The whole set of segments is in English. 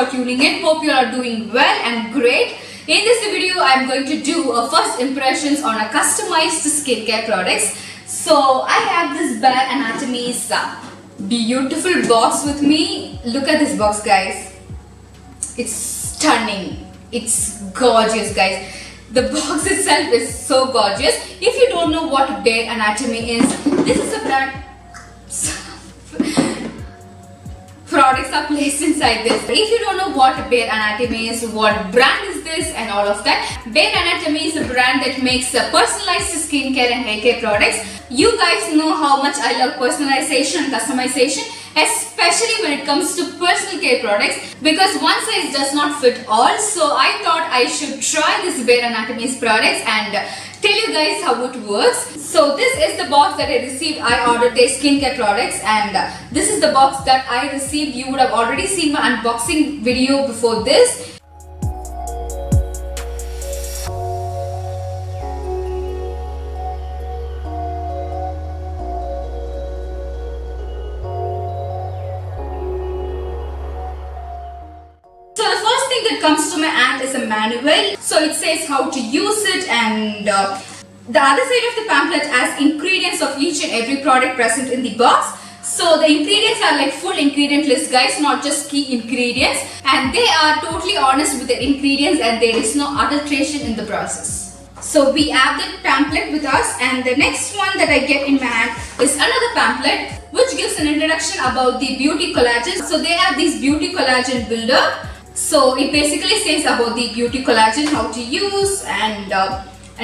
for tuning in. Hope you are doing well and great. In this video, I am going to do a first impressions on a customized skincare products. So I have this Bare Anatomy's beautiful box with me. Look at this box, guys. It's stunning. It's gorgeous, guys. The box itself is so gorgeous. If you don't know what Bare Anatomy is, this is a brand. Products are placed inside this. If you don't know what Bare Anatomy is, what brand is this and all of that, Bare Anatomy is a brand that makes personalized skincare and hair care products. You guys know how much I love personalization and customization, especially when it comes to personal care products, because one size does not fit all. So I thought I should try this Bare Anatomy's products and tell you guys how it works. So this is the box that I received. I ordered their skincare products, and this is the box that I received. You would have already seen my unboxing video before this. So the first thing that comes to my hand is a manual. So it says how to use it, and the other side of the pamphlet has ingredients of each and every product present in the box. So the ingredients are like full ingredient list, guys, not just key ingredients, and they are totally honest with their ingredients, and there is no adulteration in the process. So we have the pamphlet with us, and the next one that I get in my hand is another pamphlet which gives an introduction about the beauty collagen. So they have this beauty collagen builder. So it basically says about the beauty collagen, how to use, and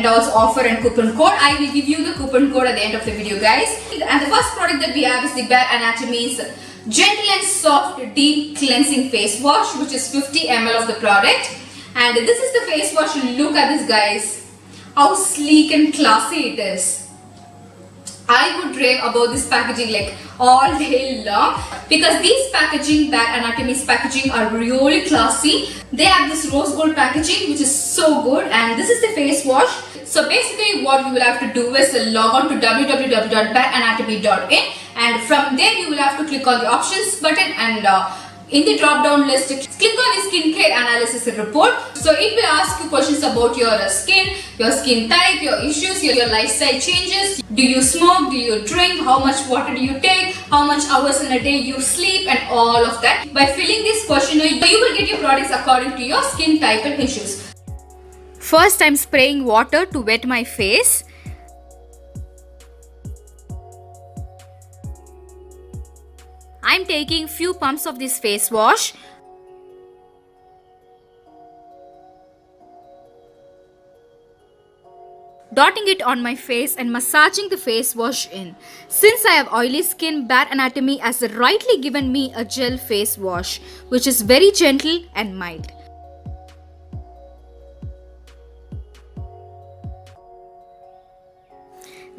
also offer and coupon code. I will give you the coupon code at the end of the video, guys. And the first product that we have is the Bare Anatomy's Gentle and Soft Deep Cleansing Face Wash, which is 50 ml of the product. And this is the face wash. Look at this, guys. How sleek and classy it is. I would rave about this packaging like all day long, because these packaging, Bare Anatomy's packaging, are really classy. They have this rose gold packaging which is so good, and this is the face wash. So basically what you will have to do is log on to www.bareanatomy.in, and from there you will have to click on the options button, and in the drop down list click on the skincare analysis report. So it will ask you questions about your skin type, your issues, your lifestyle changes. Do you smoke? Do you drink? How much water do you take? How much hours in a day you sleep, and all of that. By filling this questionnaire, you will get your products according to your skin type and issues. First, I'm spraying water to wet my face. I'm taking few pumps of this face wash. Dotting it on my face and massaging the face wash in. Since I have oily skin, Bare Anatomy has rightly given me a gel face wash, which is very gentle and mild.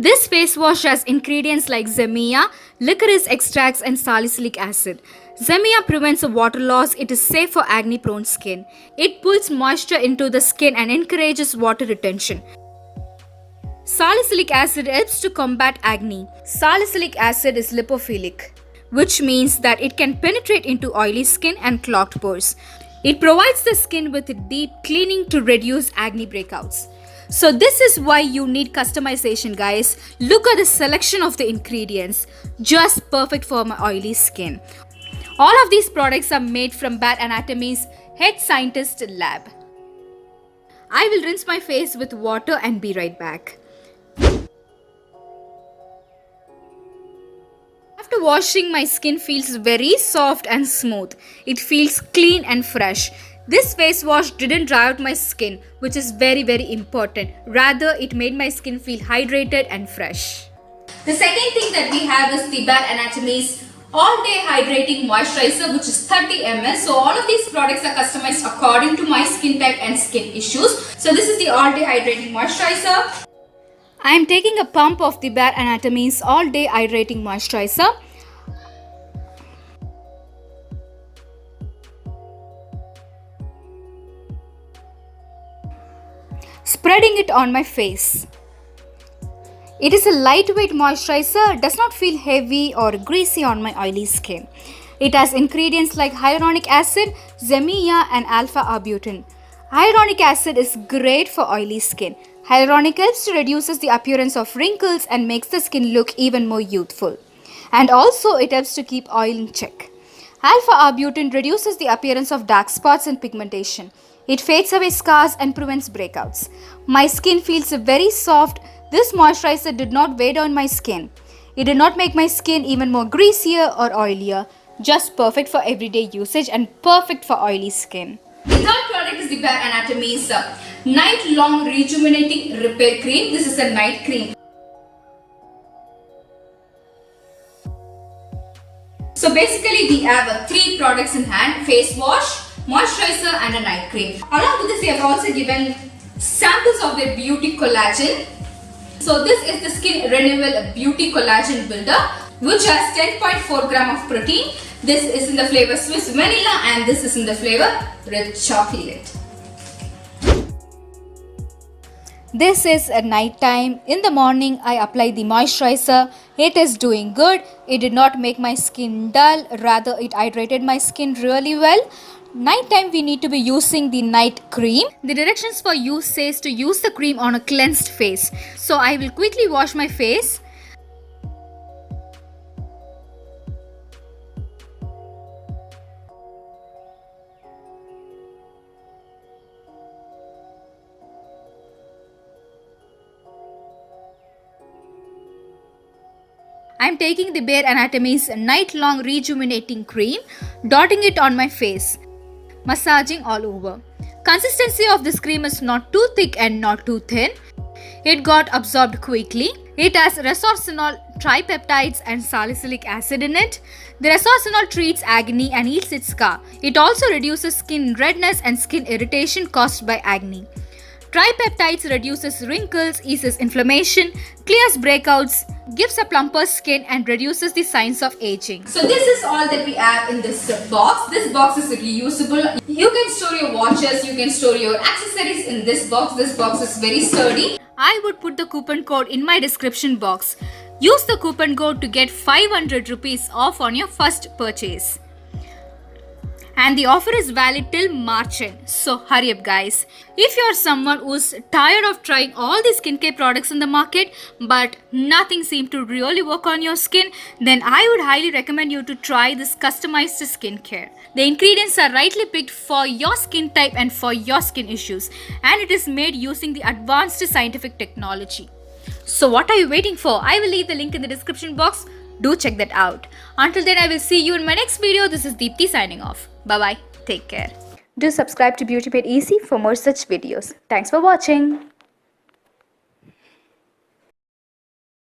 This face wash has ingredients like Zemia, licorice extracts, and salicylic acid. Zemia prevents water loss. It is safe for acne-prone skin. It pulls moisture into the skin and encourages water retention. Salicylic acid helps to combat acne. Salicylic acid is lipophilic, which means that it can penetrate into oily skin and clogged pores. It provides the skin with a deep cleaning to reduce acne breakouts. So this is why you need customization, guys. Look at the selection of the ingredients. Just perfect for my oily skin. All of these products are made from Bare Anatomy's head scientist lab. I will rinse my face with water and be right back. After washing, my skin feels very soft and smooth. It feels clean and fresh. This face wash didn't dry out my skin, which is very important. Rather, it made my skin feel hydrated and fresh. The second thing that we have is the Bare Anatomy's All Day Hydrating Moisturizer, which is 30 ml. So all of these products are customized according to my skin type and skin issues. So this is the All Day Hydrating Moisturizer. I am taking a pump of the Bare Anatomy's All Day Hydrating Moisturizer. Spreading it on my face. It is a lightweight moisturizer, does not feel heavy or greasy on my oily skin. It has ingredients like hyaluronic acid, zeamia, and alpha-arbutin. Hyaluronic acid is great for oily skin. Hyaluronic helps to reduce the appearance of wrinkles and makes the skin look even more youthful. And also it helps to keep oil in check. Alpha-arbutin reduces the appearance of dark spots and pigmentation. It fades away scars and prevents breakouts. My skin feels very soft. This moisturizer did not weigh down my skin. It did not make my skin even more greasier or oilier. Just perfect for everyday usage and perfect for oily skin. The third product is the Bare Anatomy's Night Long Rejuvenating Repair Cream. This is a night cream. So basically we have three products in hand: face wash, moisturizer and a night cream. Along with this, they have also given samples of their beauty collagen. So this is the Skin Renewal Beauty Collagen Builder, which has 10.4 gram of protein. This is in the flavor Swiss Vanilla and this is in the flavor Red Chocolate. This is at night time. In the morning, I apply the moisturizer. It is doing good. It did not make my skin dull. Rather, it hydrated my skin really well. Nighttime, we need to be using the night cream. The directions for use says to use the cream on a cleansed face. So I will quickly wash my face. I am taking the Bare Anatomy's Night Long Rejuvenating Cream, dotting it on my face, massaging all over. Consistency of this cream is not too thick and not too thin. It got absorbed quickly. It has resorcinol, tripeptides and salicylic acid in it. The resorcinol treats acne and heals its scar. It also reduces skin redness and skin irritation caused by acne. Tripeptides reduces wrinkles, eases inflammation, clears breakouts, gives a plumper skin and reduces the signs of aging. So this is all that we have in this box. This box is reusable. You can store your watches, you can store your accessories in this box. This box is very sturdy. I would put the coupon code in my description box. Use the coupon code to get 500 rupees off on your first purchase. And the offer is valid till March end. So hurry up guys. If you are someone who's tired of trying all the skincare products in the market but nothing seems to really work on your skin, then I would highly recommend you to try this customized skincare. The ingredients are rightly picked for your skin type and for your skin issues, and it is made using the advanced scientific technology. So what are you waiting for? I will leave the link in the description box. Do check that out. Until then, I will see you in my next video. This is Deepthi signing off. Bye-bye. Take care. Do subscribe to Beauty Made Easy for more such videos. Thanks for watching.